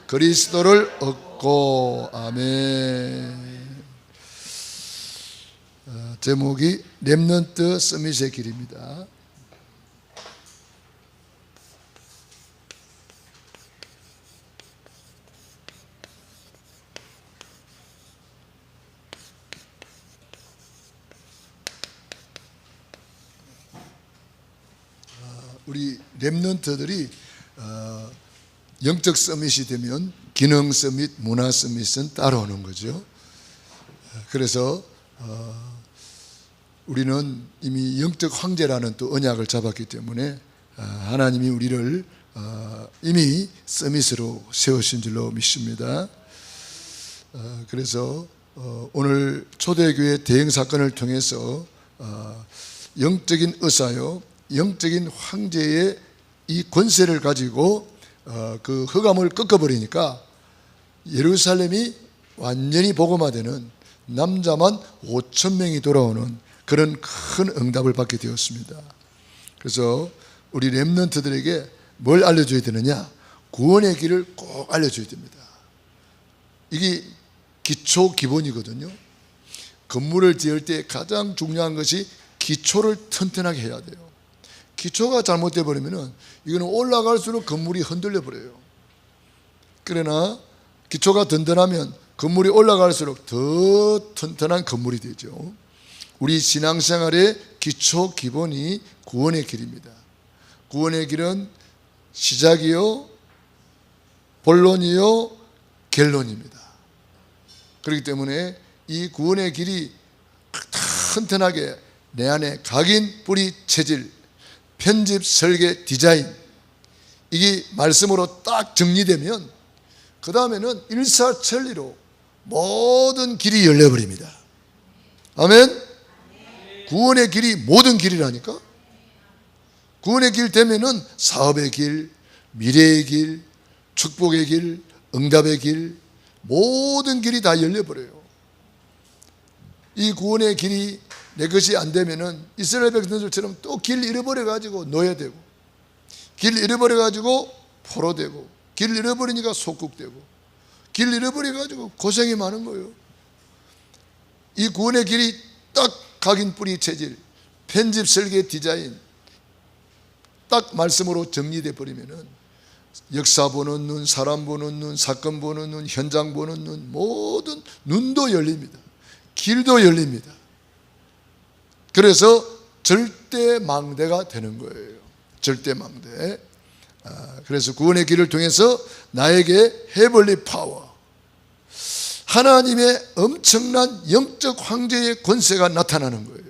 그리스도를 얻고. 아멘. 제목이 렘넌트 서밋의 길입니다. 우리 렘넌트들이 영적 서밋이 되면 기능 서밋, 문화 서밋은 따라오는 거죠. 그래서 우리는 이미 영적 황제라는 또 언약을 잡았기 때문에 하나님이 우리를 이미 서밋으로 세우신 줄로 믿습니다. 그래서 오늘 초대교회 대형 사건을 통해서 영적인 의사요, 영적인 황제의 이 권세를 가지고 그 흑암을 꺾어버리니까 예루살렘이 완전히 복음화되는, 남자만 5,000명이 돌아오는 그런 큰 응답을 받게 되었습니다. 그래서 우리 렘넌트들에게 뭘 알려줘야 되느냐? 구원의 길을 꼭 알려줘야 됩니다. 이게 기초 기본이거든요. 건물을 지을 때 가장 중요한 것이 기초를 튼튼하게 해야 돼요. 기초가 잘못되어 버리면 이거는 올라갈수록 건물이 흔들려 버려요. 그러나 기초가 든든하면 건물이 올라갈수록 더 튼튼한 건물이 되죠. 우리 신앙생활의 기초 기본이 구원의 길입니다. 구원의 길은 시작이요, 본론이요, 결론입니다. 그렇기 때문에 이 구원의 길이 튼튼하게 내 안에 각인, 뿌리, 체질, 편집, 설계, 디자인, 이게 말씀으로 딱 정리되면 그 다음에는 일사천리로 모든 길이 열려버립니다. 아멘. 구원의 길이 모든 길이라니까. 구원의 길 되면은 사업의 길, 미래의 길, 축복의 길, 응답의 길, 모든 길이 다 열려버려요. 이 구원의 길이 내 것이 안 되면은 이스라엘 백성들처럼 또 길 잃어버려가지고 노예되고, 길 잃어버려가지고 포로되고, 길 잃어버리니까 속국되고, 길 잃어버려가지고 고생이 많은 거예요. 이 구원의 길이 딱 각인, 뿌리, 체질, 편집, 설계, 디자인 딱 말씀으로 정리돼 버리면은 역사 보는 눈, 사람 보는 눈, 사건 보는 눈, 현장 보는 눈, 모든 눈도 열립니다. 길도 열립니다. 그래서 절대망대가 되는 거예요. 절대망대. 그래서 구원의 길을 통해서 나에게 헤벌리 파워, 하나님의 엄청난 영적 황제의 권세가 나타나는 거예요.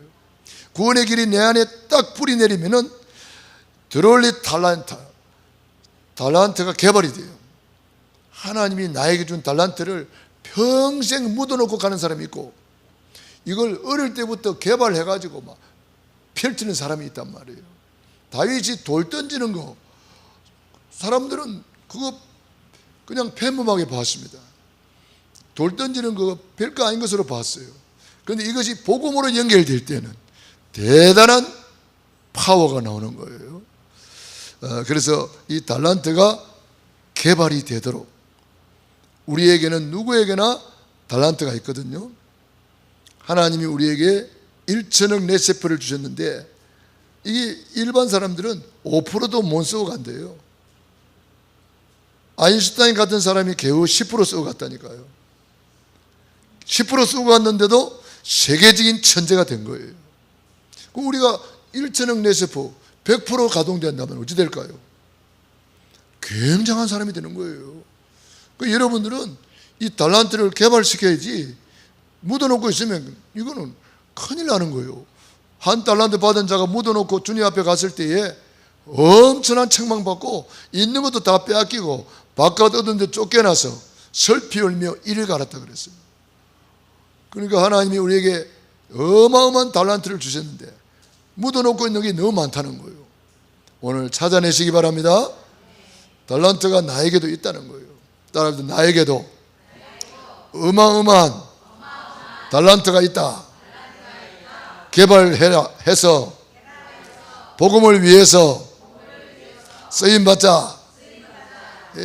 구원의 길이 내 안에 딱 뿌리 내리면은 들어올릴 달란트가 개발이 돼요. 하나님이 나에게 준 달란트를 평생 묻어놓고 가는 사람이 있고, 이걸 어릴 때부터 개발해가지고 막 펼치는 사람이 있단 말이에요. 다윗이 돌 던지는 거, 사람들은 그거 그냥 평범하게 봤습니다. 돌 던지는 거 별거 아닌 것으로 봤어요. 그런데 이것이 복음으로 연결될 때는 대단한 파워가 나오는 거예요. 그래서 이 달란트가 개발이 되도록, 우리에게는 누구에게나 달란트가 있거든요. 하나님이 우리에게 1천억 네세프를 주셨는데 이게 일반 사람들은 5%도 못 쓰고 간대요. 아인슈타인 같은 사람이 겨우 10% 쓰고 갔다니까요. 10% 쓰고 갔는데도 세계적인 천재가 된 거예요. 그럼 우리가 1천억 네세프 100% 가동된다면 어찌 될까요? 굉장한 사람이 되는 거예요. 그러니까 여러분들은 이 달란트를 개발시켜야지, 묻어놓고 있으면 이거는 큰일 나는 거예요. 한 달란트 받은 자가 묻어놓고 주님 앞에 갔을 때에 엄청난 책망받고 있는 것도 다 빼앗기고 바깥 얻은 데 쫓겨나서 설피 울며 이를 갈았다 그랬어요. 그러니까 하나님이 우리에게 어마어마한 달란트를 주셨는데 묻어놓고 있는 게 너무 많다는 거예요. 오늘 찾아내시기 바랍니다. 달란트가 나에게도 있다는 거예요. 따라서 나에게도 어마어마한 달란트가 있다. 개발해서 복음을 위해서 쓰임받자.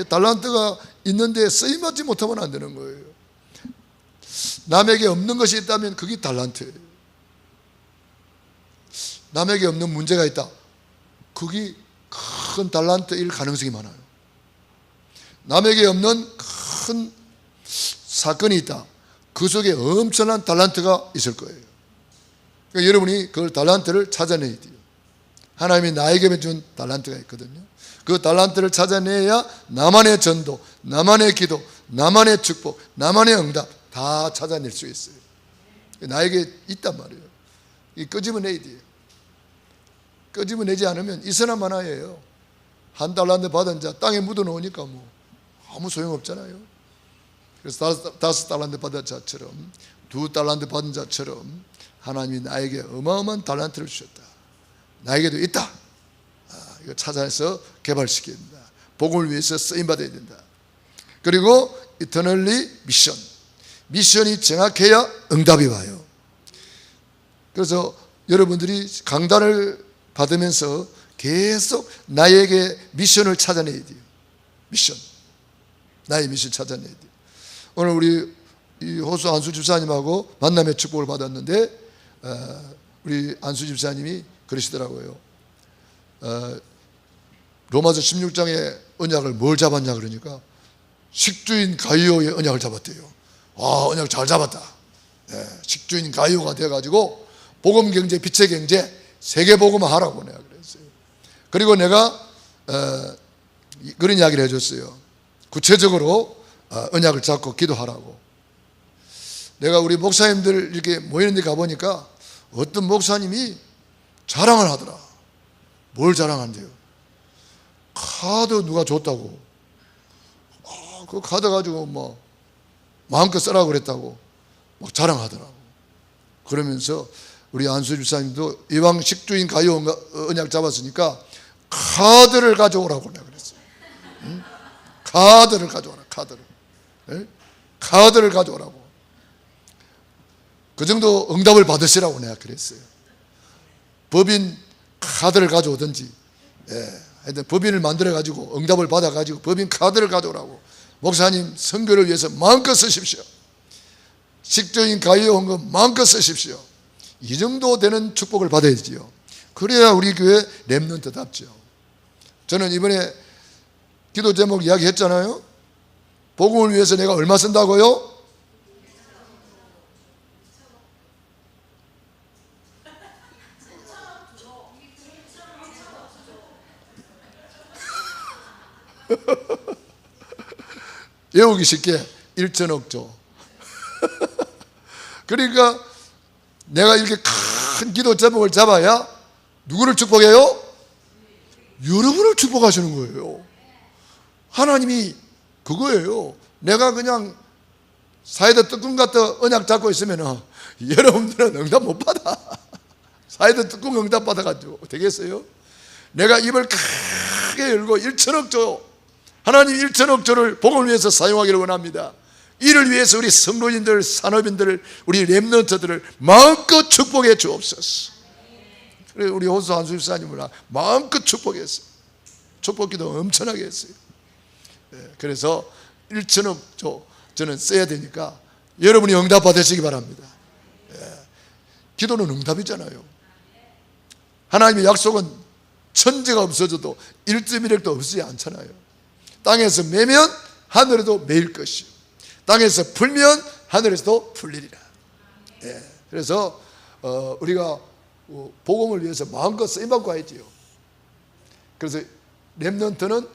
달란트가 있는데 쓰임받지 못하면 안 되는 거예요. 남에게 없는 것이 있다면 그게 달란트예요. 남에게 없는 문제가 있다, 그게 큰 달란트일 가능성이 많아요. 남에게 없는 큰 사건이 있다, 그 속에 엄청난 달란트가 있을 거예요. 그러니까 여러분이 그 달란트를 찾아내야 돼요. 하나님이 나에게 준 달란트가 있거든요. 그 달란트를 찾아내야 나만의 전도, 나만의 기도, 나만의 축복, 나만의 응답 다 찾아낼 수 있어요. 나에게 있단 말이에요. 이 끄집어내야 돼요. 끄집어내지 않으면 이서나 마나예요. 한 달란트 받은 자 땅에 묻어놓으니까 뭐 아무 소용없잖아요. 그래서 5달란트 받은 자처럼, 2달란트 받은 자처럼 하나님이 나에게 어마어마한 달란트를 주셨다, 나에게도 있다, 이거 찾아서 개발시켜야 된다. 복음을 위해서 쓰임받아야 된다. 그리고 이터널리 미션이 정확해야 응답이 와요. 그래서 여러분들이 강단을 받으면서 계속 나에게 미션을 찾아내야 돼요. 나의 미션 찾아내야 돼요. 오늘 우리 이 호수 안수 집사님하고 만남의 축복을 받았는데, 우리 안수 집사님이 그러시더라고요. 로마서 16장의 언약을 뭘 잡았냐 그러니까 식주인 가이오의 언약을 잡았대요. 언약 잘 잡았다. 식주인 가이오가 돼가지고 복음 경제, 빛의 경제, 세계 복음 하라고 내가 그랬어요. 그리고 내가 그런 이야기를 해줬어요. 구체적으로 언약을 잡고 기도하라고. 내가 우리 목사님들 이렇게 모이는 데 가보니까 어떤 목사님이 자랑을 하더라. 뭘 자랑한대요? 카드 누가 줬다고. 그 카드 가지고 뭐 마음껏 쓰라고 그랬다고 막 자랑하더라고. 그러면서 우리 안수 집사님도 이왕 식주인 가요 언약 잡았으니까 카드를 가져오라고 내가 그랬어요. 응? 카드를 가져오라. 카드를 가져오라고. 그 정도 응답을 받으시라고 내가 그랬어요. 법인 카드를 가져오든지, 하여튼 법인을 만들어가지고 응답을 받아가지고 법인 카드를 가져오라고. 목사님 선교를 위해서 마음껏 쓰십시오. 식주인 가요 헌금 마음껏 쓰십시오. 이 정도 되는 축복을 받아야지요. 그래야 우리 교회 렘넌트답죠. 저는 이번에 기도 제목 이야기했잖아요. 복음을 위해서 내가 얼마 쓴다고요? 외우기 쉽게 1천억 조. 그러니까 내가 이렇게 큰 기도 제목을 잡아야 누구를 축복해요? 여러분을 축복하시는 거예요. 하나님이 그거예요. 내가 그냥 사이다 뚜껑 갖다 언약 잡고 있으면 여러분들은 응답 못 받아. 사이다 뚜껑 응답 받아가지고 되겠어요? 내가 입을 크게 열고 1천억 조, 하나님 1천억 조를 복음을 위해서 사용하기를 원합니다. 이를 위해서 우리 성도인들, 산업인들, 우리 렘넌트들을 마음껏 축복해 주옵소서. 우리 호수 한수 집사님을 마음껏 축복했어요. 축복기도 엄청나게 했어요. 그래서 1천억 조 저는 써야 되니까 여러분이 응답 받으시기 바랍니다. 기도는 응답이잖아요. 하나님의 약속은 천지가 없어져도 1.1핵도 없지 않잖아요. 땅에서 매면 하늘에도 매일 것이요, 땅에서 풀면 하늘에서도 풀리리라. 그래서 우리가 복음을 위해서 마음껏 쓰임받고 가야지요. 그래서 렘넌트는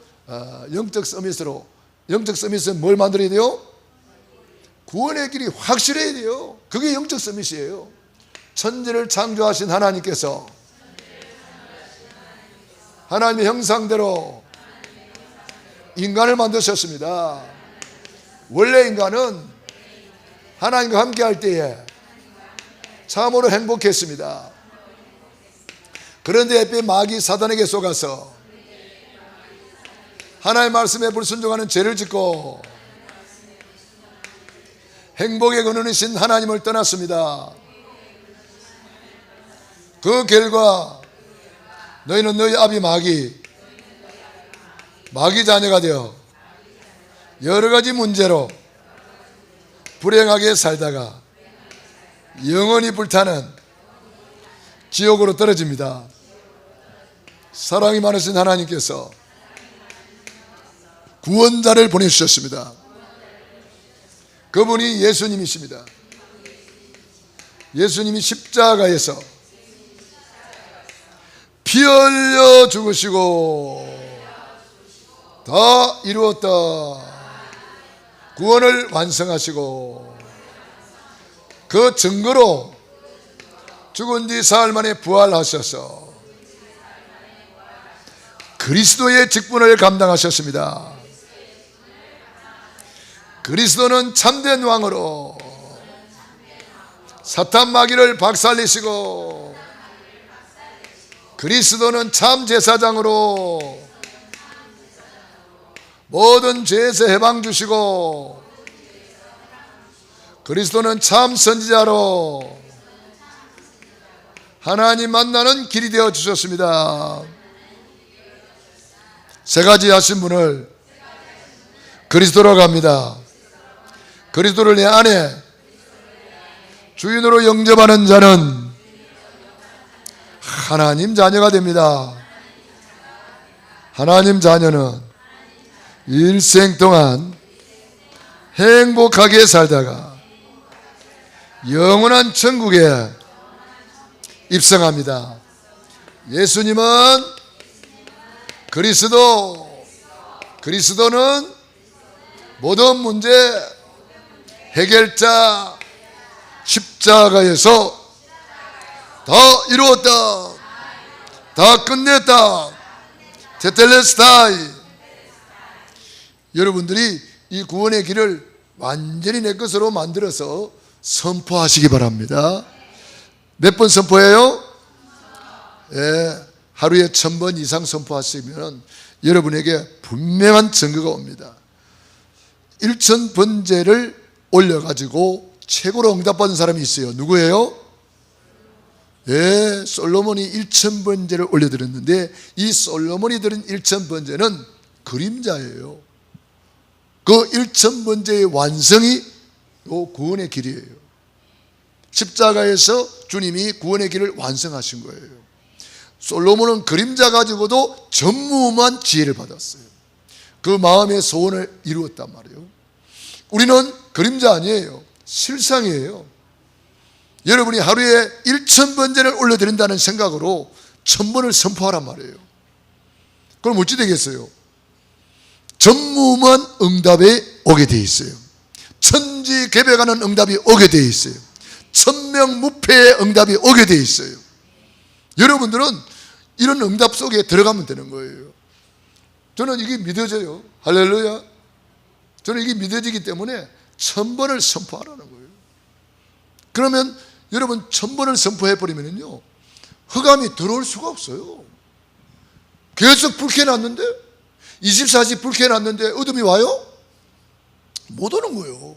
영적 서밋으로, 영적 서밋은 뭘 만들어야 돼요? 구원의 길이 확실해야 돼요. 그게 영적 서밋이에요. 천지를 창조하신 하나님께서 하나님의 형상대로 인간을 만드셨습니다. 원래 인간은 하나님과 함께 할 때에 참으로 행복했습니다. 그런데 햇빛 마귀 사단에게 속아서 하나님의 말씀에 불순종하는 죄를 짓고 행복의 근원이신 하나님을 떠났습니다. 그 결과 너희는 너희 아비 마귀 자녀가 되어 여러 가지 문제로 불행하게 살다가 영원히 불타는 지옥으로 떨어집니다. 사랑이 많으신 하나님께서 구원자를 보내주셨습니다. 그분이 예수님이십니다. 예수님이 십자가에서 피 흘려 죽으시고 다 이루었다. 구원을 완성하시고 그 증거로 죽은 지 사흘 만에 부활하셔서 그리스도의 직분을 감당하셨습니다. 그리스도는 참된 왕으로 사탄 마귀를 박살내시고 그리스도는 참 제사장으로 모든 죄에서 해방 주시고 그리스도는 참 선지자로 하나님 만나는 길이 되어 주셨습니다. 세 가지 하신 분을 그리스도라고 합니다. 그리스도를 내 안에 주인으로 영접하는 자는 하나님 자녀가 됩니다. 하나님 자녀는 일생 동안 행복하게 살다가 영원한 천국에 입성합니다. 예수님은 그리스도는 모든 문제 해결자, 십자가에서 다 이루었다, 다 끝냈다, 테텔레스타이. 여러분들이 이 구원의 길을 완전히 내 것으로 만들어서 선포하시기 바랍니다. 몇 번 선포해요? 예, 하루에 1000번 이상 선포하시면 여러분에게 분명한 증거가 옵니다. 1000번제를 올려가지고 최고로 응답받은 사람이 있어요. 누구예요? 예, 솔로몬이 1000번제를 올려드렸는데 이 솔로몬이 드린 1000번제는 그림자예요. 그 1000번제의 완성이 이 구원의 길이에요. 십자가에서 주님이 구원의 길을 완성하신 거예요. 솔로몬은 그림자 가지고도 전무후무한 지혜를 받았어요. 그 마음의 소원을 이루었단 말이에요. 우리는 그림자 아니에요. 실상이에요. 여러분이 하루에 1000번제를 올려드린다는 생각으로 1000번을 선포하란 말이에요. 그럼 어찌 되겠어요? 전무후무한 응답에 오게 돼 있어요. 천지개벽하는 응답이 오게 돼 있어요. 천명무패의 응답이 오게 돼 있어요. 여러분들은 이런 응답 속에 들어가면 되는 거예요. 저는 이게 믿어져요. 할렐루야. 저는 이게 믿어지기 때문에 1000번을 선포하라는 거예요. 그러면 여러분 1000번을 선포해버리면요 흑암이 들어올 수가 없어요. 계속 불 켜놨는데 24시 불 켜놨는데 어둠이 와요? 못 오는 거예요.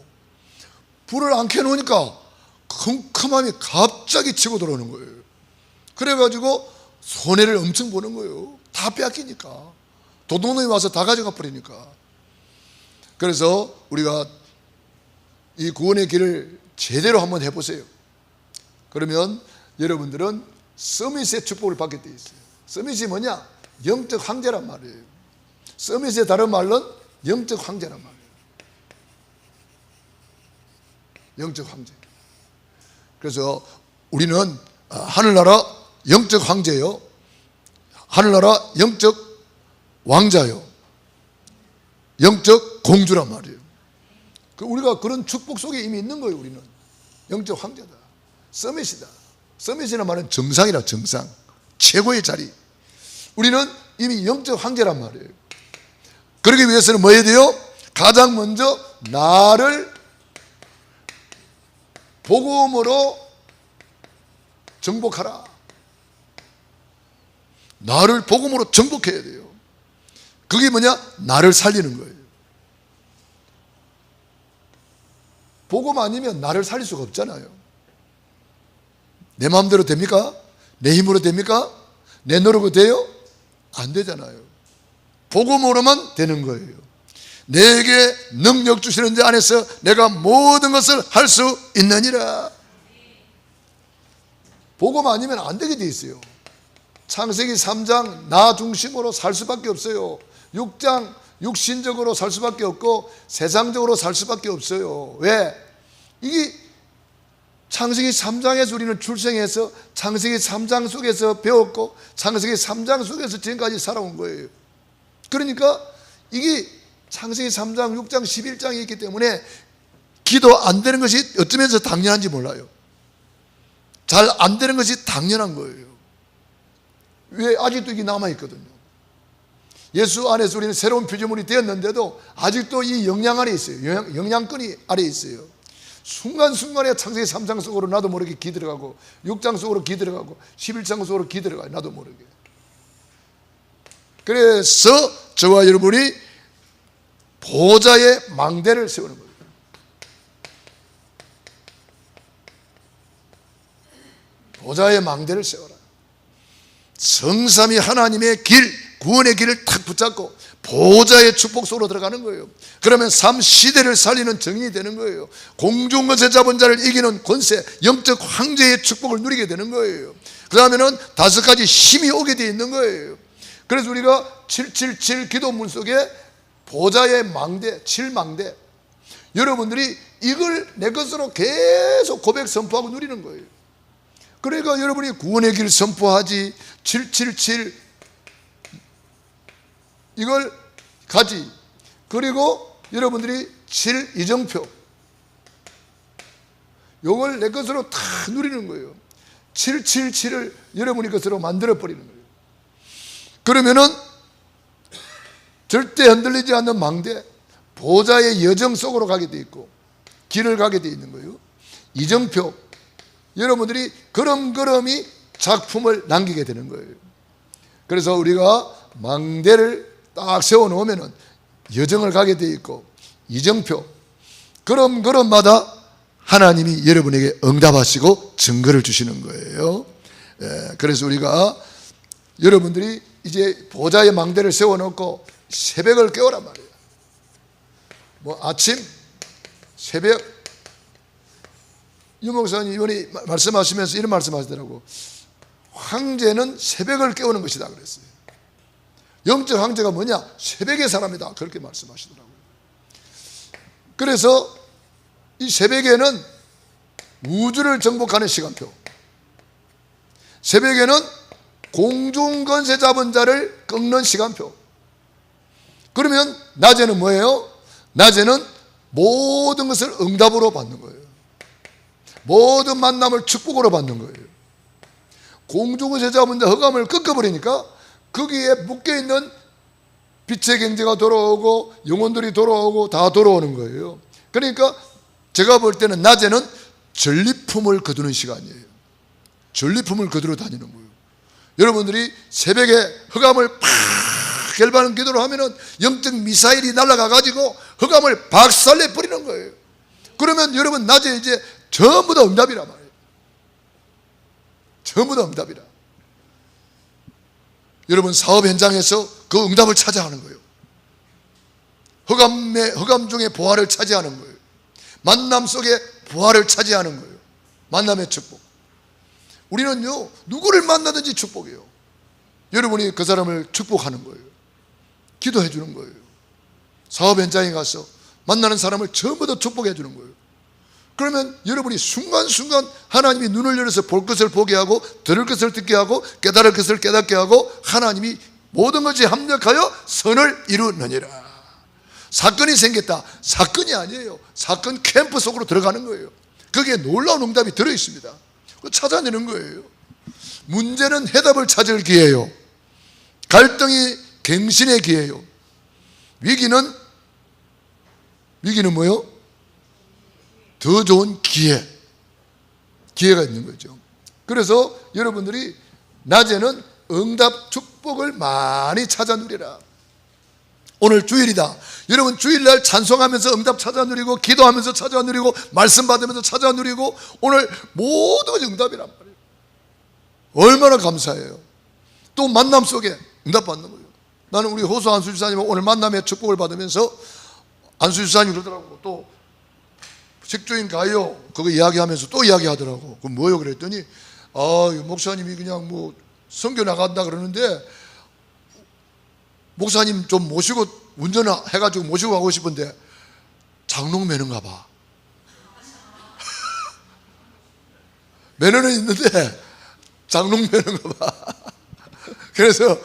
불을 안 켜놓으니까 컴컴함이 갑자기 치고 들어오는 거예요. 그래가지고 손해를 엄청 보는 거예요. 다 빼앗기니까. 도둑놈이 와서 다 가져가 버리니까. 그래서 우리가 이 구원의 길을 제대로 한번 해보세요. 그러면 여러분들은 서밋의 축복을 받게 돼 있어요. 서밋이 뭐냐? 영적 황제란 말이에요. 서밋의 다른 말은 영적 황제란 말이에요. 영적 황제. 그래서 우리는 하늘나라 영적 황제요, 하늘나라 영적 왕자요, 영적 공주란 말이에요. 우리가 그런 축복 속에 이미 있는 거예요. 우리는 영적 황제다, 서밋이다. 서밋이라는 말은 정상이라, 정상, 최고의 자리. 우리는 이미 영적 황제란 말이에요. 그러기 위해서는 뭐 해야 돼요? 가장 먼저 나를 복음으로 정복하라. 나를 복음으로 정복해야 돼요. 그게 뭐냐? 나를 살리는 거예요. 복음 아니면 나를 살릴 수가 없잖아요. 내 마음대로 됩니까? 내 힘으로 됩니까? 내 노력으로 돼요? 안 되잖아요. 복음으로만 되는 거예요. 내게 능력 주시는 자 안에서 내가 모든 것을 할 수 있느니라. 복음 아니면 안 되게 돼 있어요. 창세기 3장 나 중심으로 살 수밖에 없어요. 6장 육신적으로 살 수밖에 없고 세상적으로 살 수밖에 없어요. 왜? 이게 창세기 3장에서 우리는 출생해서 창세기 3장 속에서 배웠고 창세기 3장 속에서 지금까지 살아온 거예요. 그러니까 이게 창세기 3장, 6장, 11장이 있기 때문에 기도 안 되는 것이 어쩌면서 당연한지 몰라요. 잘 안 되는 것이 당연한 거예요. 왜? 아직도 이게 남아있거든요. 예수 안에서 우리는 새로운 피조물이 되었는데도 아직도 이 영향 아래 있어요. 영향권이 아래 있어요. 순간순간에 창세기 3장 속으로 나도 모르게 기 들어가고 6장 속으로 기 들어가고 11장 속으로 기 들어가요. 나도 모르게. 그래서 저와 여러분이 보좌의 망대를 세우는 거예요. 보좌의 망대를 세워라. 성삼위 하나님의 길, 구원의 길을 탁 붙잡고 보좌의 축복 속으로 들어가는 거예요. 그러면 삶 시대를 살리는 정인이 되는 거예요. 공중 권세 잡은 자를 이기는 권세, 영적 황제의 축복을 누리게 되는 거예요. 그 다음에는 5가지 힘이 오게 되어 있는 거예요. 그래서 우리가 777 기도문 속에 보좌의 망대, 7망대, 여러분들이 이걸 내 것으로 계속 고백 선포하고 누리는 거예요. 그러니까 여러분이 구원의 길 선포하지, 777 이걸 가지, 그리고 여러분들이 7 이정표 이걸 내 것으로 다 누리는 거예요. 777을 여러분이 것으로 만들어 버리는 거예요. 그러면은 절대 흔들리지 않는 망대, 보좌의 여정 속으로 가게 돼 있고 길을 가게 돼 있는 거예요. 이정표, 여러분들이 걸음걸음이 작품을 남기게 되는 거예요. 그래서 우리가 망대를 딱 세워놓으면 여정을 가게 돼 있고, 이정표, 걸음걸음마다 하나님이 여러분에게 응답하시고 증거를 주시는 거예요. 그래서 우리가 여러분들이 이제 보좌의 망대를 세워놓고 새벽을 깨우란 말이에요. 뭐 아침, 새벽, 유 목사님 이번에 말씀하시면서 이런 말씀하시더라고. 황제는 새벽을 깨우는 것이다 그랬어요. 영적 황제가 뭐냐? 새벽의 사람이다, 그렇게 말씀하시더라고요. 그래서 이 새벽에는 우주를 정복하는 시간표, 새벽에는 공중권세 잡은 자를 꺾는 시간표. 그러면 낮에는 뭐예요? 낮에는 모든 것을 응답으로 받는 거예요. 모든 만남을 축복으로 받는 거예요. 공중권세 잡은 자 흑암을 꺾어버리니까 거기에 묶여있는 빛의 경제가 돌아오고 영혼들이 돌아오고 다 돌아오는 거예요. 그러니까 제가 볼 때는 낮에는 전리품을 거두는 시간이에요. 전리품을 거두러 다니는 거예요. 여러분들이 새벽에 흑암을 팍 결반하는 기도를 하면은 영적 미사일이 날아가 가지고 흑암을 박살내 버리는 거예요. 그러면 여러분 낮에 이제 전부 다 응답이란 말이에요. 전부 다 응답이라. 여러분 사업 현장에서 그 응답을 차지하는 거예요. 흑암 중에 보화를 차지하는 거예요. 만남 속에 보화를 차지하는 거예요. 만남의 축복. 우리는요, 누구를 만나든지 축복이에요. 여러분이 그 사람을 축복하는 거예요. 기도해 주는 거예요. 사업 현장에 가서 만나는 사람을 전부 다 축복해 주는 거예요. 그러면 여러분이 순간순간 하나님이 눈을 열어서 볼 것을 보게 하고, 들을 것을 듣게 하고, 깨달을 것을 깨닫게 하고, 하나님이 모든 것이 합력하여 선을 이루느니라. 사건이 생겼다. 사건이 아니에요. 사건 캠프 속으로 들어가는 거예요. 거기에 놀라운 응답이 들어있습니다. 찾아내는 거예요. 문제는 해답을 찾을 기회예요. 갈등이 갱신의 기회예요. 위기는 뭐예요? 더 좋은 기회가 있는 거죠. 그래서 여러분들이 낮에는 응답 축복을 많이 찾아 누리라. 오늘 주일이다. 여러분 주일날 찬송하면서 응답 찾아 누리고, 기도하면서 찾아 누리고, 말씀 받으면서 찾아 누리고, 오늘 모든 것이 응답이란 말이에요. 얼마나 감사해요. 또 만남 속에 응답 받는 거예요. 나는 우리 호수 한수 집사님 오늘 만남의 축복을 받으면서 안수유사님 그러더라고. 또 색조인 가요 그거 이야기하면서 또 이야기하더라고. 그럼 뭐요? 그랬더니 목사님이 그냥 뭐 선교 나간다 그러는데 목사님 좀 모시고 운전해가지고 모시고 가고 싶은데 장롱 매는가 봐. 매너는 있는데 장롱 매는가 봐. 그래서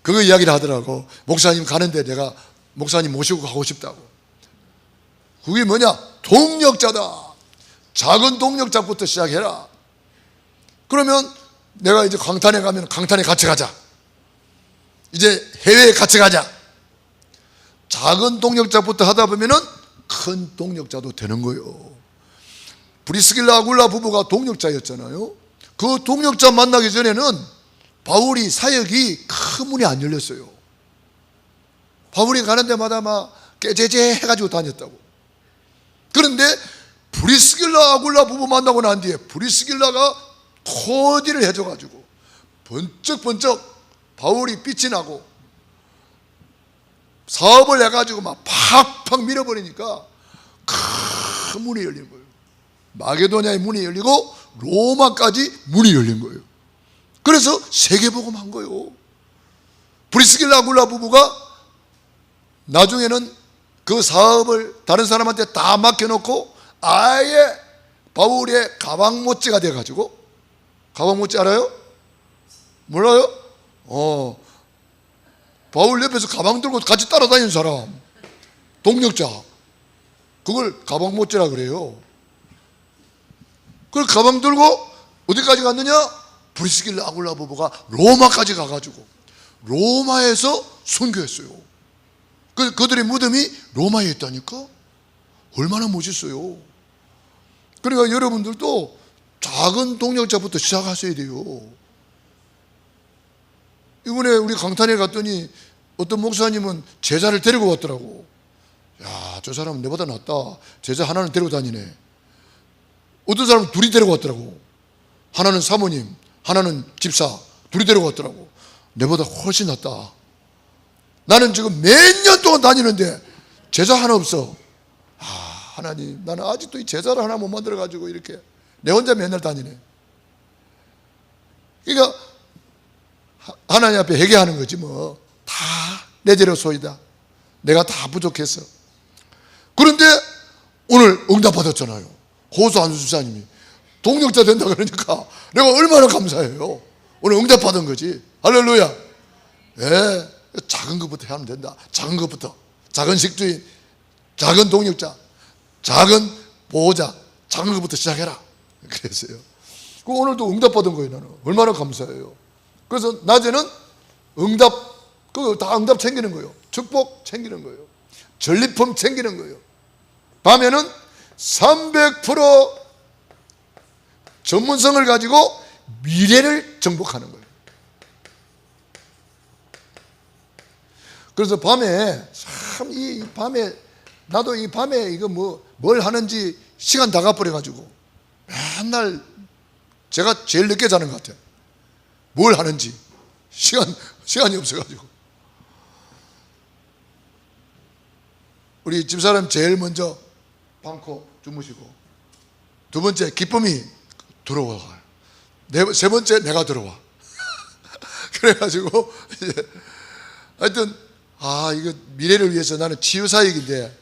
그거 이야기를 하더라고. 목사님 가는데 내가 목사님 모시고 가고 싶다고. 그게 뭐냐? 동력자다. 작은 동력자부터 시작해라. 그러면 내가 이제 강탄에 가면 강탄에 같이 가자. 이제 해외에 같이 가자. 작은 동력자부터 하다 보면은 큰 동력자도 되는 거예요. 브리스길라 아굴라 부부가 동력자였잖아요. 그 동력자 만나기 전에는 바울이 사역이 큰 문이 안 열렸어요. 바울이 가는 데마다 막 깨제제 해가지고 다녔다고. 그런데 브리스길라 아굴라 부부 만나고 난 뒤에 브리스길라가 코디를 해줘가지고 번쩍번쩍 바울이 빛이 나고 사업을 해가지고 막 팍팍 밀어버리니까 큰 문이 열린 거예요. 마게도냐의 문이 열리고 로마까지 문이 열린 거예요. 그래서 세계복음 한 거예요. 브리스길라 아굴라 부부가 나중에는 그 사업을 다른 사람한테 다 맡겨놓고 아예 바울의 가방모찌가 돼가지고, 가방모찌 알아요? 몰라요? 바울 옆에서 가방 들고 같이 따라다니는 사람, 동력자, 그걸 가방모찌라 그래요. 그걸 가방 들고 어디까지 갔느냐? 브리스길라 아굴라 부부가 로마까지 가가지고 로마에서 선교했어요. 그들의 무덤이 로마에 있다니까? 얼마나 멋있어요. 그러니까 여러분들도 작은 동력자부터 시작하셔야 돼요. 이번에 우리 강탄에 갔더니 어떤 목사님은 제자를 데리고 왔더라고. 야, 저 사람은 내보다 낫다. 제자 하나는 데리고 다니네. 어떤 사람은 둘이 데리고 왔더라고. 하나는 사모님, 하나는 집사, 둘이 데리고 왔더라고. 내보다 훨씬 낫다. 나는 지금 몇 년 동안 다니는데 제자 하나 없어. 하나님, 나는 아직도 이 제자를 하나 못 만들어가지고 이렇게 내 혼자 맨날 다니네. 그러니까 하나님 앞에 회개하는 거지 뭐. 다 내 죄로 소이다. 내가 다 부족했어. 그런데 오늘 응답받았잖아요. 호수 안수사님이 동력자 된다 그러니까 내가 얼마나 감사해요. 오늘 응답받은 거지. 할렐루야. 예, 작은 것부터 하면 된다. 작은 것부터. 작은 식주인, 작은 동력자, 작은 보호자, 작은 것부터 시작해라. 그랬어요. 오늘도 응답받은 거예요. 나는 얼마나 감사해요. 그래서 낮에는 응답, 그거 다 응답 챙기는 거예요. 축복 챙기는 거예요. 전리품 챙기는 거예요. 밤에는 300% 전문성을 가지고 미래를 정복하는 거예요. 그래서 밤에 참 이 밤에 나도 이 밤에 이거 뭘 하는지 시간 다 가버려가지고 맨날 제가 제일 늦게 자는 것 같아요. 뭘 하는지 시간이 없어가지고. 우리 집사람 제일 먼저 방코 주무시고, 두 번째 기쁨이 들어와요. 세 번째 내가 들어와. 그래가지고 이제 하여튼 이거 미래를 위해서 나는 치유사역인데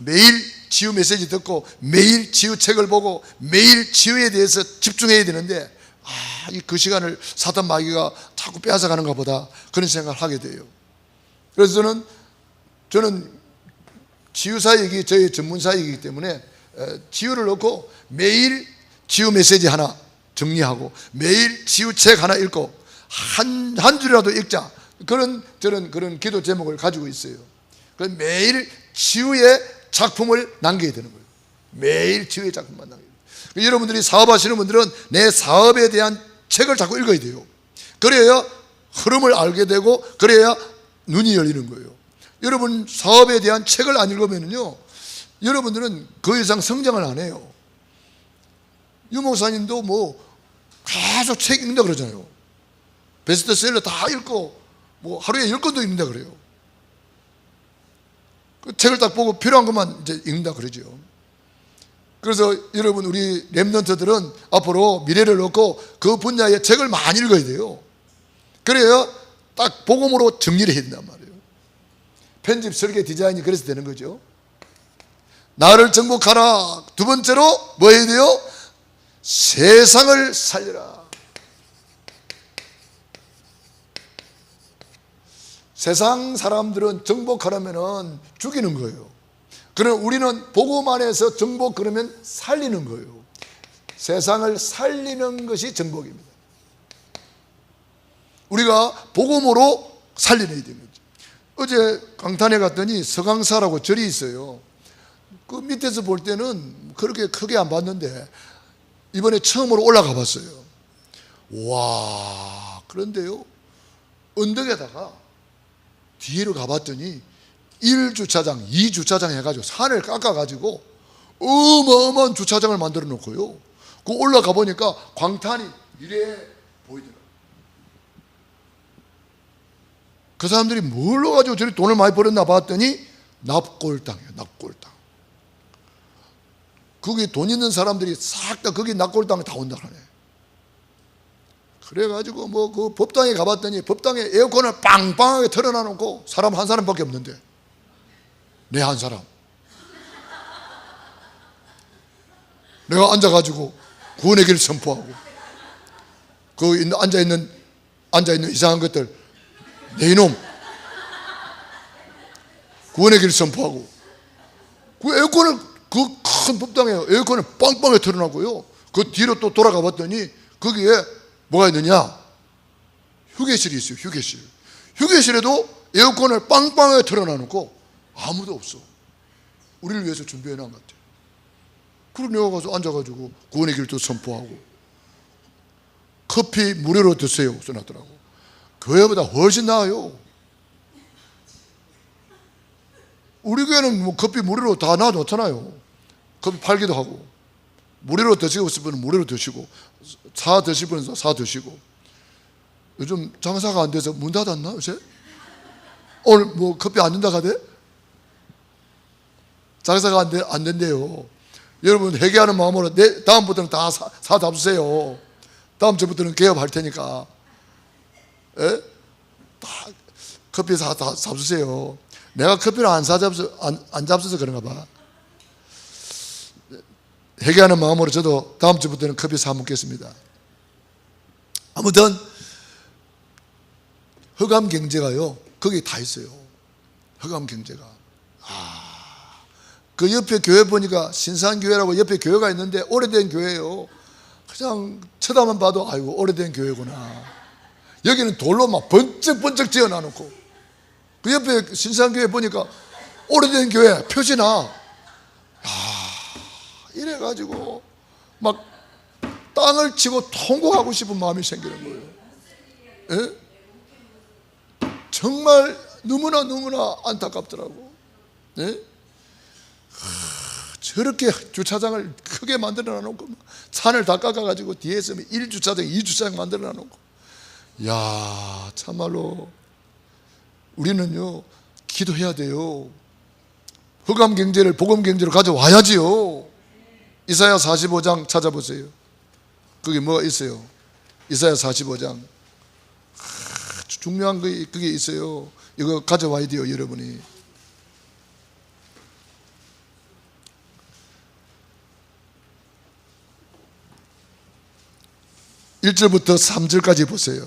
매일 치유 메시지 듣고 매일 치유 책을 보고 매일 치유에 대해서 집중해야 되는데 그 시간을 사탄 마귀가 자꾸 빼앗아가는가 보다 그런 생각을 하게 돼요. 그래서 저는 치유사역이 저희 전문사역이기 때문에 치유를 넣고 매일 치유 메시지 하나 정리하고 매일 치유책 하나 읽고 한 줄이라도 읽자, 저는 그런 기도 제목을 가지고 있어요. 매일 치유의 작품을 남겨야 되는 거예요. 매일 치유의 작품만 남겨야 돼요. 여러분들이 사업하시는 분들은 내 사업에 대한 책을 자꾸 읽어야 돼요. 그래야 흐름을 알게 되고 그래야 눈이 열리는 거예요. 여러분 사업에 대한 책을 안 읽으면요, 여러분들은 그 이상 성장을 안 해요. 유 목사님도 계속 책 읽는다 그러잖아요. 베스트셀러 다 읽고 하루에 10권도 읽는다 그래요. 그 책을 딱 보고 필요한 것만 이제 읽는다 그러죠. 그래서 여러분, 우리 렘넌트들은 앞으로 미래를 놓고 그 분야의 책을 많이 읽어야 돼요. 그래야 딱 복음으로 정리를 해야 된단 말이에요. 편집, 설계, 디자인이 그래서 되는 거죠. 나를 정복하라. 두 번째로 뭐 해야 돼요? 세상을 살려라. 세상 사람들은 정복하려면 죽이는 거예요. 그럼 우리는 복음 안에서 정복, 그러면 살리는 거예요. 세상을 살리는 것이 정복입니다. 우리가 복음으로 살려내야 됩니다. 어제 강탄에 갔더니 서강사라고 절이 있어요. 그 밑에서 볼 때는 그렇게 크게 안 봤는데 이번에 처음으로 올라가 봤어요. 와, 그런데요, 언덕에다가 뒤로 가봤더니 1주차장, 2주차장 해가지고 산을 깎아가지고 어마어마한 주차장을 만들어 놓고요, 그 올라가 보니까 광탄이 이래 보이더라고요. 그 사람들이 뭘로 가지고 저리 돈을 많이 벌었나 봤더니 납골당이에요. 납골당. 거기 돈 있는 사람들이 싹 다 거기 납골당에 다 온다 하네. 그래가지고 뭐 그 법당에 가봤더니 법당에 에어컨을 빵빵하게 틀어놔 놓고 사람 한 사람밖에 없는데, 내 한 사람, 내가 앉아가지고 구원의 길을 선포하고, 그 앉아있는 이상한 것들, 내 이놈, 구원의 길을 선포하고, 그 에어컨을, 그 큰 법당에 에어컨을 빵빵하게 틀어놨고요, 그 뒤로 또 돌아가 봤더니 거기에 뭐가 있느냐, 휴게실이 있어요. 휴게실. 휴게실에도 에어컨을 빵빵하게 틀어놔놓고 아무도 없어. 우리를 위해서 준비해놓은 것 같아요. 그리고 내가 가서 앉아가지고 구원의 길도 선포하고, 커피 무료로 드세요 써놨더라고. 교회보다 훨씬 나아요. 우리 교회는 뭐 커피 무료로 다 놔놓잖아요. 커피 팔기도 하고, 무료로 드시고 싶은 분은 무료로 드시고, 사 드실 분은 사 드시고. 요즘 장사가 안 돼서 문 닫았나 요새? 오늘 뭐 커피 안 된다 가대? 장사가 안 된대요. 여러분, 회개하는 마음으로 다음부터는 다 사 잡수세요. 다음 주부터는 개업할 테니까. 에? 다 커피 다 잡수세요. 내가 커피를 안 잡숴서 그런가 봐. 회개하는 마음으로 저도 다음 주부터는 커피 사 먹겠습니다. 아무튼 허감 경제가요, 거기 다 있어요. 허감 경제가. 그 옆에 교회 보니까 신산교회라고 옆에 교회가 있는데 오래된 교회예요. 그냥 쳐다만 봐도 아이고 오래된 교회구나. 여기는 돌로 막 번쩍번쩍 지어놔놓고, 그 옆에 신산교회 보니까 오래된 교회 표시나. 이래가지고 막 땅을 치고 통곡하고 싶은 마음이 생기는 거예요. 에? 정말 너무나 안타깝더라고. 에? 저렇게 주차장을 크게 만들어 놔놓고 산을 다 깎아가지고 뒤에서 1주차장, 2주차장 만들어 놔놓고, 야, 참말로 우리는요 기도해야 돼요. 흑암 경제를 복음 경제로 가져와야지요. 이사야 45장 찾아보세요. 거기 뭐 있어요? 이사야 45장. 중요한 그게 있어요. 이거 가져와야 돼요, 여러분이. (1절부터) (3절까지) 보세요.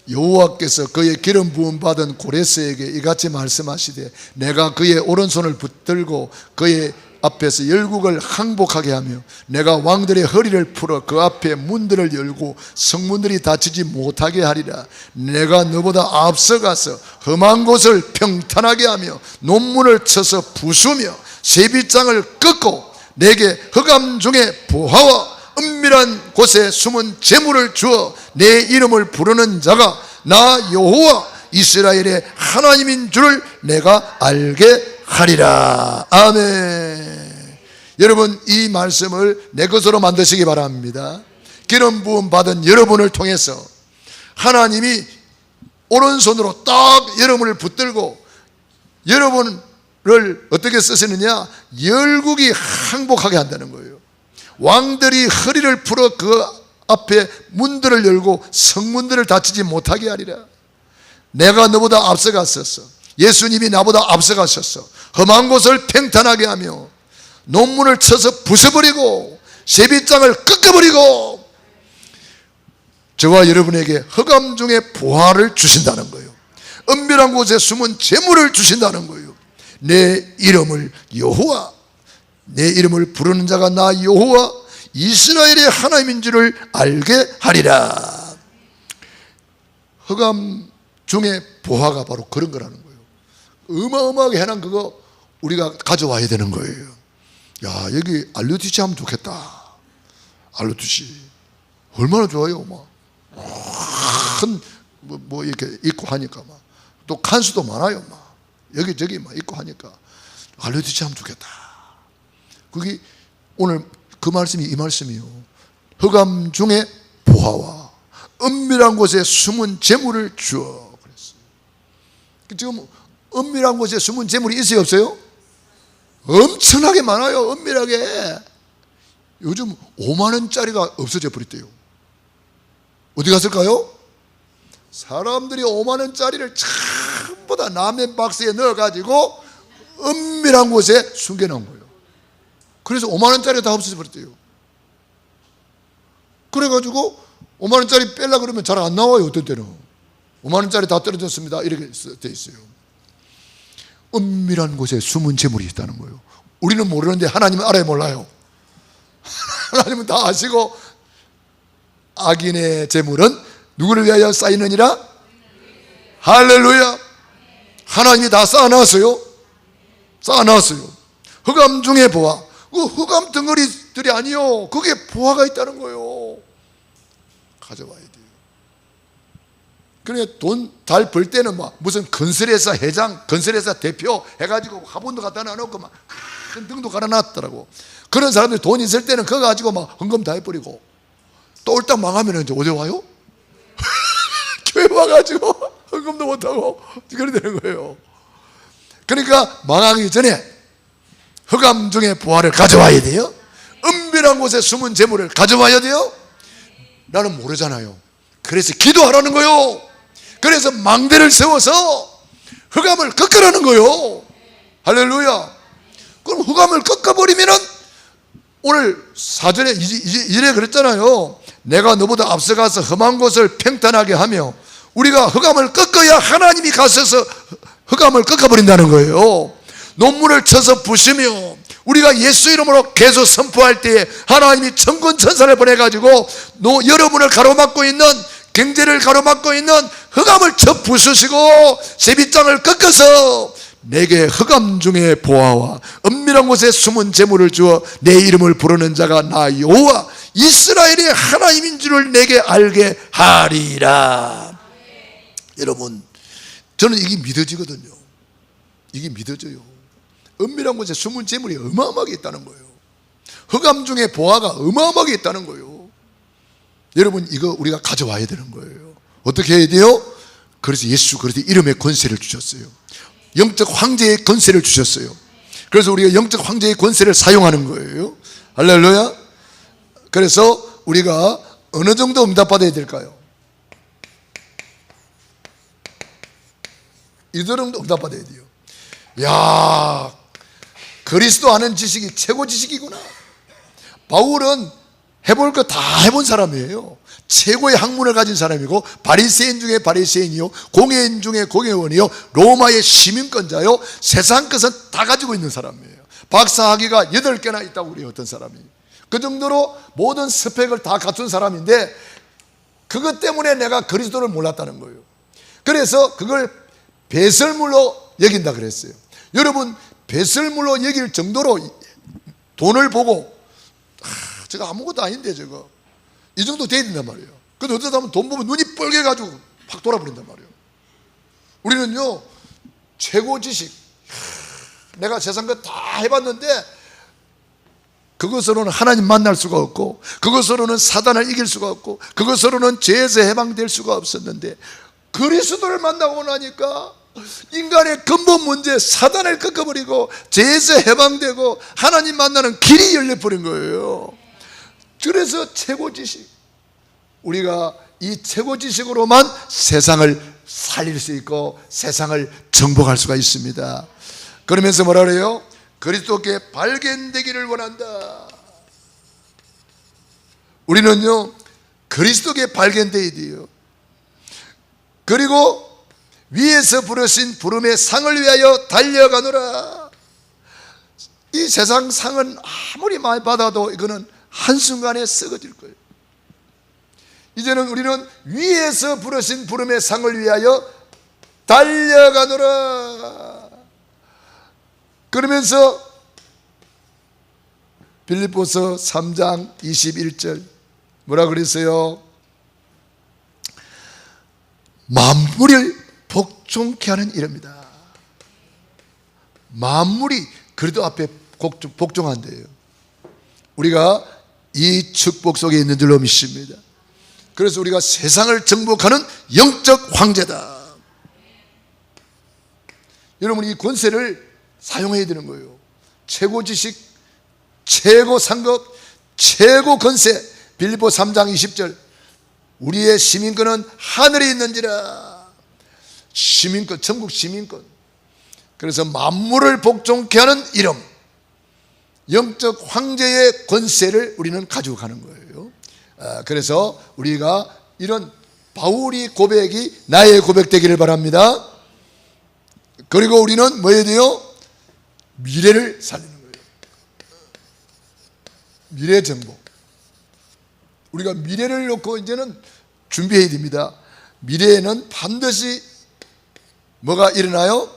여호와께서 그의 기름 부음 받은 고레스에게 이같이 말씀하시되, 내가 그의 오른손을 붙들고 그의 앞에서 열국을 항복하게 하며, 내가 왕들의 허리를 풀어 그 앞에 문들을 열고 성문들이 닫히지 못하게 하리라. 내가 너보다 앞서가서 험한 곳을 평탄하게 하며 논문을 쳐서 부수며 세빗장을 꺾고, 내게 흑암 중에 부하와 은밀한 곳에 숨은 재물을 주어 내 이름을 부르는 자가 나 여호와 이스라엘의 하나님인 줄을 내가 알게 하리라. 아멘. 여러분, 이 말씀을 내 것으로 만드시기 바랍니다. 기름 부음 받은 여러분을 통해서 하나님이 오른손으로 딱 여러분을 붙들고, 여러분 어떻게 쓰시느냐? 열국이 항복하게 한다는 거예요. 왕들이 허리를 풀어 그 앞에 문들을 열고 성문들을 닫히지 못하게 하리라. 내가 너보다 앞서갔었어. 예수님이 나보다 앞서가셨어. 험한 곳을 평탄하게 하며 논문을 쳐서 부숴버리고 세빗장을 꺾어버리고 저와 여러분에게 흑암 중에 보화를 주신다는 거예요. 은밀한 곳에 숨은 재물을 주신다는 거예요. 내 이름을 여호와, 내 이름을 부르는 자가 나 여호와 이스라엘의 하나님인 줄을 알게 하리라. 흑암 중에 보화가 바로 그런 거라는 거예요. 어마어마하게 해놓은 그거 우리가 가져와야 되는 거예요. 야, 여기 알루티시 하면 좋겠다. 알루티시 얼마나 좋아요. 큰 뭐 이렇게 있고 하니까 또 칸수도 많아요. 여기저기 있고 하니까 알루티시 하면 좋겠다. 그게 오늘 그 말씀이 이 말씀이요. 흑암 중에 보화와 은밀한 곳에 숨은 재물을 주어 그랬어요. 지금 은밀한 곳에 숨은 재물이 있어요, 없어요? 엄청나게 많아요. 은밀하게. 요즘 5만 원짜리가 없어져 버렸대요. 어디 갔을까요? 사람들이 5만 원짜리를 전부 다 라면 박스에 넣어가지고 은밀한 곳에 숨겨놓은 거예요. 그래서 5만 원짜리가 다 없어져 버렸대요. 그래가지고 5만 원짜리 빼려고 그러면 잘 안 나와요. 어떤 때는 5만 원짜리 다 떨어졌습니다 이렇게 돼 있어요. 은밀한 곳에 숨은 재물이 있다는 거예요. 우리는 모르는데 하나님은 알아요, 몰라요? 하나님은 다 아시고 악인의 재물은 누구를 위하여 쌓이느니라? 할렐루야. 하나님이 다 쌓아놨어요. 쌓아놨어요. 흑암 중에 보화. 그 흑암 덩어리들이 아니요, 그게 보화가 있다는 거예요. 가져와야 돼요. 그러니까 돈 잘 벌 때는 무슨 건설회사 회장, 건설회사 대표 해가지고 화분도 갖다 놔놓고 큰 등도 갈아놨더라고. 그런 사람들이 돈 있을 때는 그거 가지고 헌금 다 해버리고 또 옳딱 망하면 이제 어디 와요? 교회 와가지고 헌금도 못하고 그래 되는 거예요. 그러니까 망하기 전에 흑암 중에 보화를 가져와야 돼요. 은밀한 곳에 숨은 재물을 가져와야 돼요. 나는 모르잖아요. 그래서 기도하라는 거요. 그래서 망대를 세워서 흑암을 꺾으라는 거요. 할렐루야. 그럼 흑암을 꺾어버리면은 오늘 사전에 이래 그랬잖아요. 내가 너보다 앞서가서 험한 곳을 평탄하게 하며 우리가 흑암을 꺾어야 하나님이 가셔서 흑암을 꺾어버린다는 거예요. 논문을 쳐서 부시며 우리가 예수 이름으로 계속 선포할 때에 하나님이 천군 천사를 보내가지고 여러분을 가로막고 있는 경제를 가로막고 있는 흑암을 쳐 부수시고 세빗장을 꺾어서 내게 흑암 중에 보화와 은밀한 곳에 숨은 재물을 주어 내 이름을 부르는 자가 나 여호와 이스라엘의 하나님인 줄을 내게 알게 하리라. 여러분, 저는 이게 믿어지거든요. 이게 믿어져요. 은밀한 곳에 숨은 재물이 어마어마하게 있다는 거예요. 흑암 중에 보화가 어마어마하게 있다는 거예요. 여러분, 이거 우리가 가져와야 되는 거예요. 어떻게 해야 돼요? 그래서 예수 그리스도의 이름의 권세를 주셨어요. 영적 황제의 권세를 주셨어요. 그래서 우리가 영적 황제의 권세를 사용하는 거예요. 할렐루야. 그래서 우리가 어느 정도 응답받아야 될까요? 이 정도 응답받아야 돼요. 야, 그리스도 아는 지식이 최고 지식이구나. 바울은 해볼 거 다 해본 사람이에요. 최고의 학문을 가진 사람이고 바리새인 중에 바리새인이요, 공회인 중에 공회원이요, 로마의 시민권자요, 세상 것은 다 가지고 있는 사람이에요. 박사학위가 8개나 있다고 그래요. 어떤 사람이 그 정도로 모든 스펙을 다 갖춘 사람인데 그것 때문에 내가 그리스도를 몰랐다는 거예요. 그래서 그걸 배설물로 여긴다 그랬어요. 여러분, 배설물로 여길 정도로 돈을 보고 저거 아무것도 아닌데 저거 이 정도 돼야 된단 말이에요. 근데 어쩌다 보면 돈 보면 눈이 뻘개가지고 팍 돌아버린단 말이에요. 우리는요, 최고 지식, 내가 세상 거 다 해봤는데 그것으로는 하나님 만날 수가 없고 그것으로는 사단을 이길 수가 없고 그것으로는 죄에서 해방될 수가 없었는데 그리스도를 만나고 나니까 인간의 근본 문제 사단을 꺾어버리고 죄에서 해방되고 하나님 만나는 길이 열려버린 거예요. 그래서 최고 지식, 우리가 이 최고 지식으로만 세상을 살릴 수 있고 세상을 정복할 수가 있습니다. 그러면서 뭐라 그래요? 그리스도께 발견되기를 원한다. 우리는요 그리스도께 발견되어야 돼요. 그리고 위에서 부르신 부름의 상을 위하여 달려가노라. 이 세상 상은 아무리 많이 받아도 이거는 한순간에 썩어질 거예요. 이제는 우리는 위에서 부르신 부름의 상을 위하여 달려가노라. 그러면서 빌립보서 3장 21절 뭐라 그랬어요? 만물을 복종케 하는 이름이다. 만물이 그리스도 앞에 복종한대요. 우리가 이 축복 속에 있는 줄로 믿습니다. 그래서 우리가 세상을 정복하는 영적 황제다. 여러분 이 권세를 사용해야 되는 거예요. 최고 지식, 최고 상급, 최고 권세. 빌립보 3장 20절 우리의 시민권은 하늘에 있는지라. 시민권, 천국 시민권. 그래서 만물을 복종케 하는 이름, 영적 황제의 권세를 우리는 가지고 가는 거예요. 그래서 우리가 이런 바울이 고백이 나의 고백 되기를 바랍니다. 그리고 우리는 뭐 해야 돼요? 미래를 살리는 거예요. 미래 정복. 우리가 미래를 놓고 이제는 준비해야 됩니다. 미래에는 반드시 뭐가 일어나요?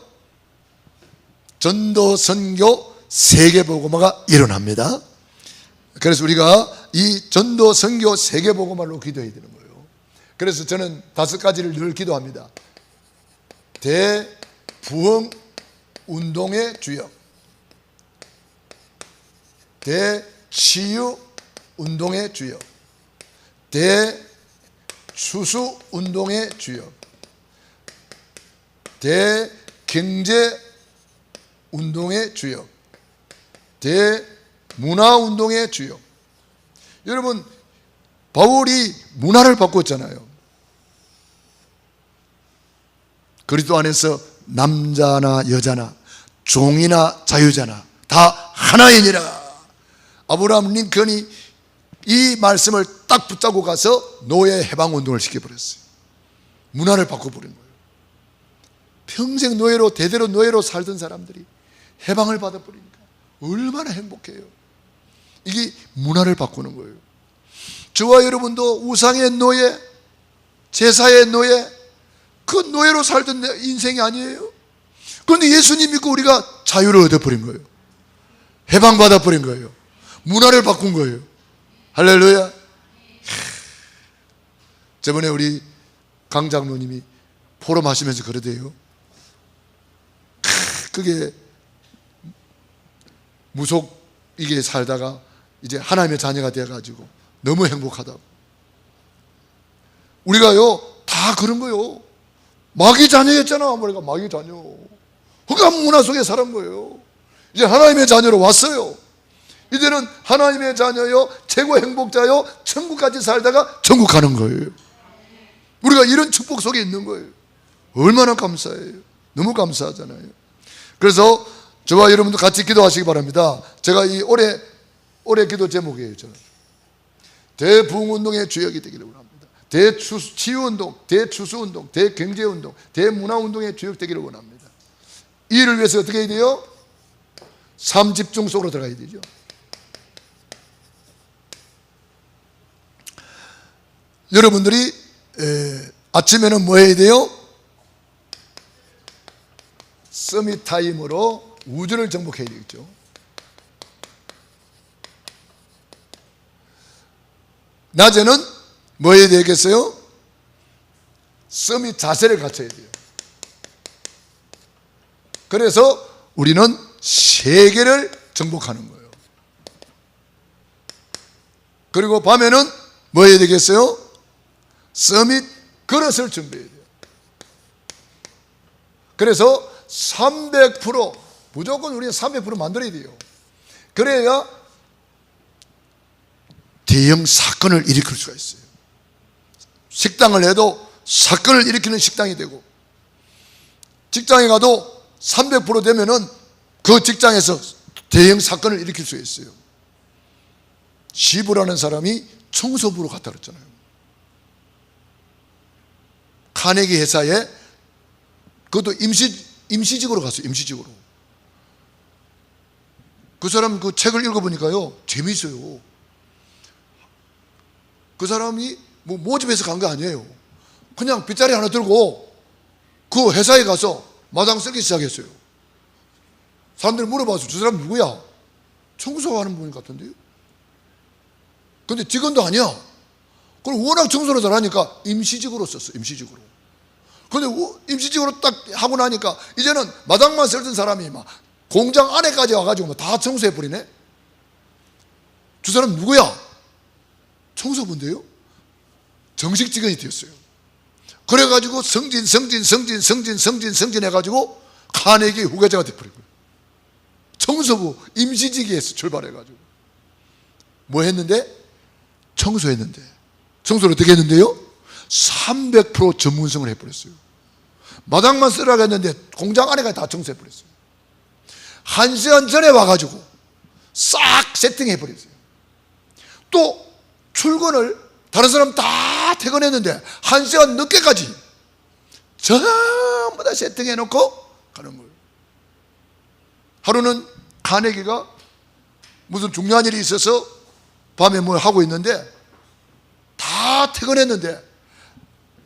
전도, 선교, 세계복음화가 일어납니다. 그래서 우리가 이 전도, 선교, 세계복음화로 기도해야 되는 거예요. 그래서 저는 5가지를 늘 기도합니다. 대부흥 운동의 주역, 대치유 운동의 주역, 대추수 운동의 주역, 대경제 운동의 주역, 대문화 운동의 주역. 여러분 바울이 문화를 바꿨잖아요. 그리스도 안에서 남자나 여자나 종이나 자유자나 다 하나이니라. 아브라함 링컨이 이 말씀을 딱 붙잡고 가서 노예 해방 운동을 시켜버렸어요. 문화를 바꿔버린 거예요. 평생 노예로 대대로 노예로 살던 사람들이 해방을 받아버리니까 얼마나 행복해요. 이게 문화를 바꾸는 거예요. 저와 여러분도 우상의 노예, 제사의 노예, 그 노예로 살던 인생이 아니에요. 그런데 예수님 믿고 우리가 자유를 얻어버린 거예요. 해방받아버린 거예요. 문화를 바꾼 거예요. 할렐루야. 저번에 우리 강 장로님이 포럼하시면서 그러대요. 그게 무속이게 살다가 이제 하나님의 자녀가 되어가지고 너무 행복하다고. 우리가요 다 그런 거요. 마귀 자녀였잖아. 우리가 마귀 자녀. 흑암 문화 속에 살은 거예요. 이제 하나님의 자녀로 왔어요. 이제는 하나님의 자녀요, 최고 행복자요, 천국까지 살다가 천국 가는 거예요. 우리가 이런 축복 속에 있는 거예요. 얼마나 감사해요. 너무 감사하잖아요. 그래서 저와 여러분도 같이 기도하시기 바랍니다. 제가 이 올해 기도 제목이에요. 저는 대부흥운동의 주역이 되기를 원합니다. 대치유운동, 대추수운동, 대경제운동, 대문화운동의 주역 되기를 원합니다. 이 일을 위해서 어떻게 해야 돼요? 삶 집중 속으로 들어가야 되죠. 여러분들이 아침에는 뭐 해야 돼요? 서밋 타임으로 우주를 정복해야 되겠죠. 낮에는 뭐 해야 되겠어요? 서밋 자세를 갖춰야 돼요. 그래서 우리는 세계를 정복하는 거예요. 그리고 밤에는 뭐 해야 되겠어요? 서밋 그릇을 준비해야 돼요. 그래서 300% 무조건 우리는 300% 만들어야 돼요. 그래야 대형 사건을 일으킬 수가 있어요. 식당을 해도 사건을 일으키는 식당이 되고, 직장에 가도 300% 되면은 그 직장에서 대형 사건을 일으킬 수 있어요. 시부라는 사람이 청소부로 갔다 그랬잖아요. 카네기 회사에, 그것도 임시직으로 갔어요. 임시직으로. 그 사람 그 책을 읽어보니까요, 재미있어요. 그 사람이 뭐 모집해서 간 거 아니에요. 그냥 빗자리 하나 들고 그 회사에 가서 마당 쓸기 시작했어요. 사람들이 물어봐서 저 사람 누구야? 청소하는 분 같은데요? 근데 직원도 아니야. 그럼 워낙 청소를 잘하니까 임시직으로 썼어. 임시직으로. 근데 임시직으로 딱 하고 나니까 이제는 마당만 쓸던 사람이 막 공장 안에까지 와가지고 다 청소해버리네. 저 사람 누구야? 청소부인데요? 정식 직원이 되었어요. 그래가지고 승진 해가지고 카네기 후계자가 돼버린 거예요. 청소부 임시직에서 출발해가지고 뭐 했는데? 청소했는데, 청소를 어떻게 했는데요? 300% 전문성을 해버렸어요. 마당만 쓰라고 했는데 공장 안에까지 다 청소해버렸어요. 1시간 전에 와가지고 싹 세팅해버렸어요. 또 출근을 다른 사람 다 퇴근했는데 1시간 늦게까지 전부 다 세팅해놓고 가는 거예요. 하루는 카네기가 무슨 중요한 일이 있어서 밤에 뭘 하고 있는데 다 퇴근했는데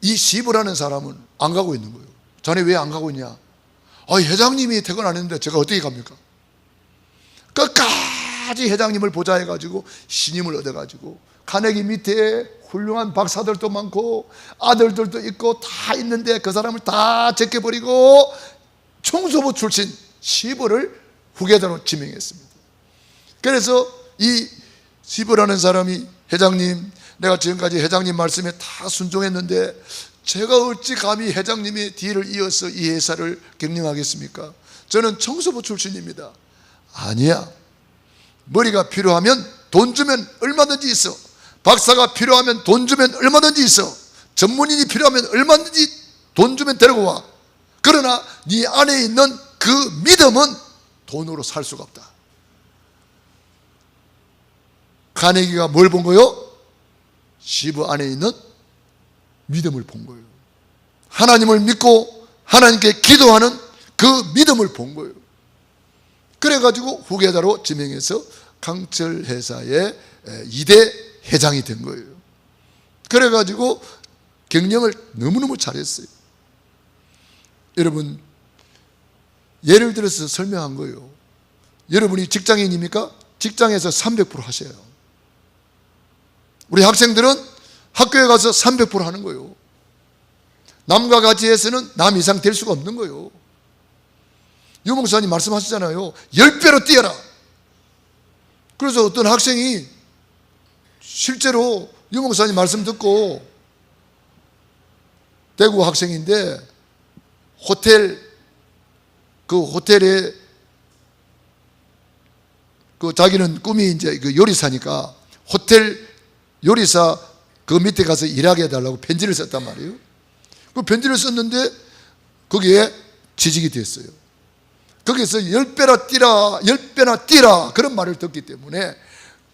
이 시부라는 사람은 안 가고 있는 거예요. 자네 왜 안 가고 있냐? 회장님이 퇴근 안 했는데 제가 어떻게 갑니까? 끝까지 회장님을 보자 해가지고 신임을 얻어가지고 카네기 밑에 훌륭한 박사들도 많고 아들들도 있고 다 있는데 그 사람을 다 제껴버리고 청소부 출신 시부를 후계자로 지명했습니다. 그래서 이 시부라는 사람이, 회장님, 내가 지금까지 회장님 말씀에 다 순종했는데 제가 어찌 감히 회장님의 뒤를 이어서 이 회사를 경영하겠습니까? 저는 청소부 출신입니다. 아니야. 머리가 필요하면 돈 주면 얼마든지 있어. 박사가 필요하면 돈 주면 얼마든지 있어. 전문인이 필요하면 얼마든지 돈 주면 데리고 와. 그러나 네 안에 있는 그 믿음은 돈으로 살 수가 없다. 카네기가 뭘 본 거요? 시부 안에 있는 믿음을 본 거예요. 하나님을 믿고 하나님께 기도하는 그 믿음을 본 거예요. 그래가지고 후계자로 지명해서 강철 회사의 2대 회장이 된 거예요. 그래가지고 경영을 너무너무 잘했어요. 여러분, 예를 들어서 설명한 거예요. 여러분이 직장인입니까? 직장에서 300% 하셔요. 우리 학생들은 학교에 가서 300% 하는 거예요. 남과 같이 해서는 남 이상 될 수가 없는 거예요. 유 목사님 말씀하시잖아요. 10배로 뛰어라. 그래서 어떤 학생이 실제로 유 목사님 말씀 듣고, 대구 학생인데 호텔에 자기는 꿈이 이제 요리사니까 호텔 요리사 그 밑에 가서 일하게 해달라고 편지를 썼단 말이에요. 그 편지를 썼는데 거기에 취직이 됐어요. 거기서 10배나 뛰라, 10배나 뛰라 그런 말을 듣기 때문에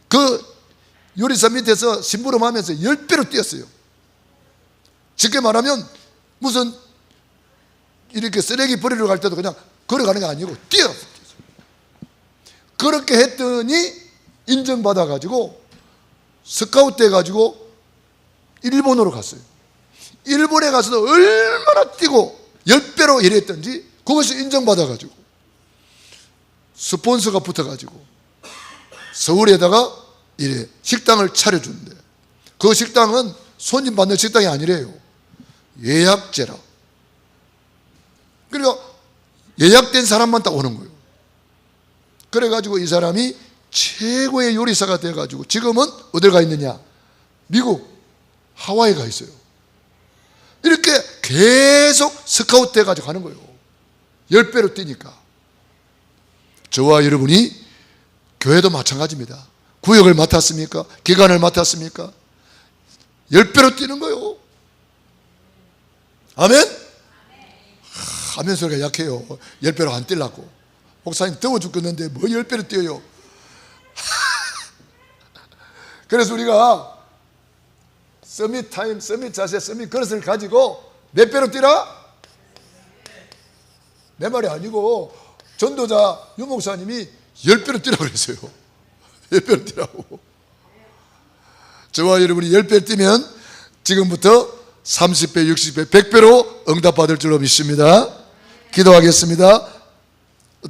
그 요리사 밑에서 심부름하면서 10배로 뛰었어요. 쉽게 말하면 무슨 이렇게 쓰레기 버리러 갈 때도 그냥 걸어가는 게 아니고 뛰어. 그렇게 했더니 인정받아가지고 스카우트 돼가지고 일본으로 갔어요. 일본에 가서도 얼마나 뛰고 10배로 일했던지 그것이 인정받아가지고 스폰서가 붙어가지고 서울에다가 이래 식당을 차려주는데, 그 식당은 손님 받는 식당이 아니래요. 예약제라. 그러니까 예약된 사람만 딱 오는 거예요. 그래가지고 이 사람이 최고의 요리사가 돼가지고 지금은 어딜 가 있느냐? 미국 하와이에 가 있어요. 이렇게 계속 스카우트 돼가지고 가는 거예요. 10배로 뛰니까. 저와 여러분이 교회도 마찬가지입니다. 구역을 맡았습니까? 기관을 맡았습니까? 10배로 뛰는 거요. 아멘? 아멘 소리가 약해요. 10배로 안 뛰려고. 목사님 더워 죽겠는데 뭐 10배로 뛰어요. 그래서 우리가 서밋 타임, 서밋 자세, 서밋 그릇을 가지고 몇 배로 뛰라? 내 말이 아니고 전도자 유 목사님이 10배로 뛰라고 그랬어요. 10배로 뛰라고. 저와 여러분이 10배 뛰면 지금부터 30배, 60배, 100배로 응답받을 줄로 믿습니다. 기도하겠습니다.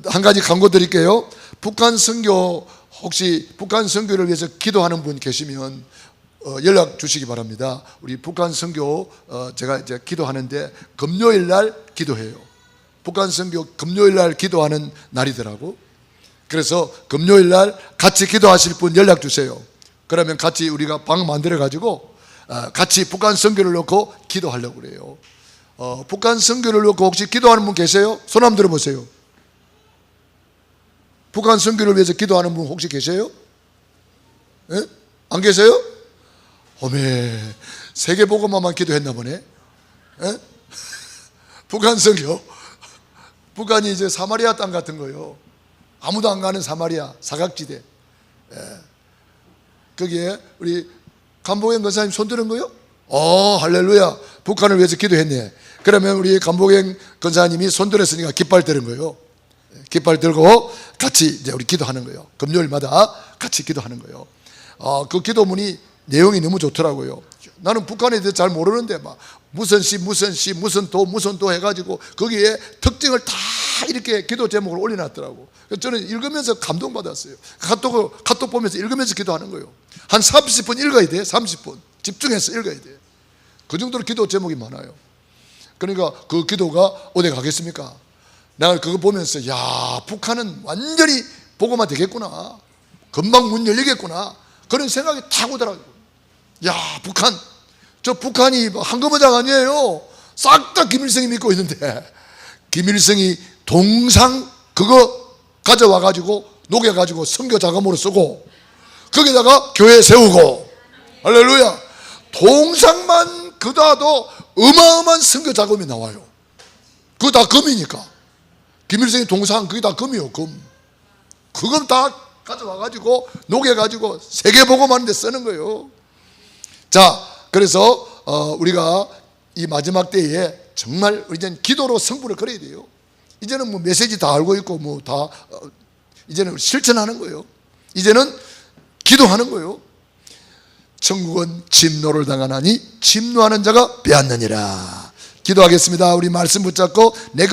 한 가지 광고 드릴게요. 북한 선교, 혹시 북한 선교를 위해서 기도하는 분 계시면 연락 주시기 바랍니다. 우리 북한 선교 제가 이제 기도하는데 금요일 날 기도해요. 북한 선교 금요일 날 기도하는 날이더라고. 그래서 금요일 날 같이 기도하실 분 연락 주세요. 그러면 같이 우리가 방 만들어 가지고 같이 북한 선교를 놓고 기도하려고 그래요. 북한 선교를 놓고 혹시 기도하는 분 계세요? 손 한번 들어보세요. 북한 선교를 위해서 기도하는 분 혹시 계세요? 예? 안 계세요? 어메, 세계복음화만 기도했나 보네. 예? 북한 선교. 북한이 이제 사마리아 땅 같은 거요. 아무도 안 가는 사마리아 사각지대. 예. 거기에 우리 간복행 권사님 손 드는 거요? 할렐루야. 북한을 위해서 기도했네. 그러면 우리 간복행 권사님이 손 들었으니까 깃발 드는 거요. 깃발 들고 같이 이제 우리 기도하는 거예요. 금요일마다 같이 기도하는 거예요. 그 기도문이 내용이 너무 좋더라고요. 나는 북한에 대해서 잘 모르는데 막 무슨 시 무슨 도 해가지고 거기에 특징을 다 이렇게 기도 제목을 올려놨더라고. 저는 읽으면서 감동받았어요. 카톡 보면서 읽으면서 기도하는 거예요. 한 30분 읽어야 돼. 30분 집중해서 읽어야 돼. 그 정도로 기도 제목이 많아요. 그러니까 그 기도가 어디 가겠습니까? 내가 그거 보면서 야, 북한은 완전히 복음화 되겠구나, 금방 문 열리겠구나, 그런 생각이 탁 오더라고요. 야, 북한이 한거모장 아니에요. 싹 다 김일성이 믿고 있는데 김일성이 동상 그거 가져와 가지고 녹여 가지고 선교 자금으로 쓰고 거기다가 교회 세우고, 할렐루야. 동상만 그다도 어마어마한 선교 자금이 나와요. 그거 다 금이니까. 김일성이 동상 그게 다 금이요, 금. 그건 다 가져와 가지고 녹여 가지고 세계 복음하는 데 쓰는 거예요. 자, 그래서 우리가 이 마지막 때에 정말 이제는 기도로 승부를 걸어야 돼요. 이제는 뭐 메시지 다 알고 있고 뭐 다 이제는 실천하는 거예요. 이제는 기도하는 거예요. 천국은 진노를 당하나니 진노하는 자가 빼앗느니라. 기도하겠습니다. 우리 말씀 붙잡고 내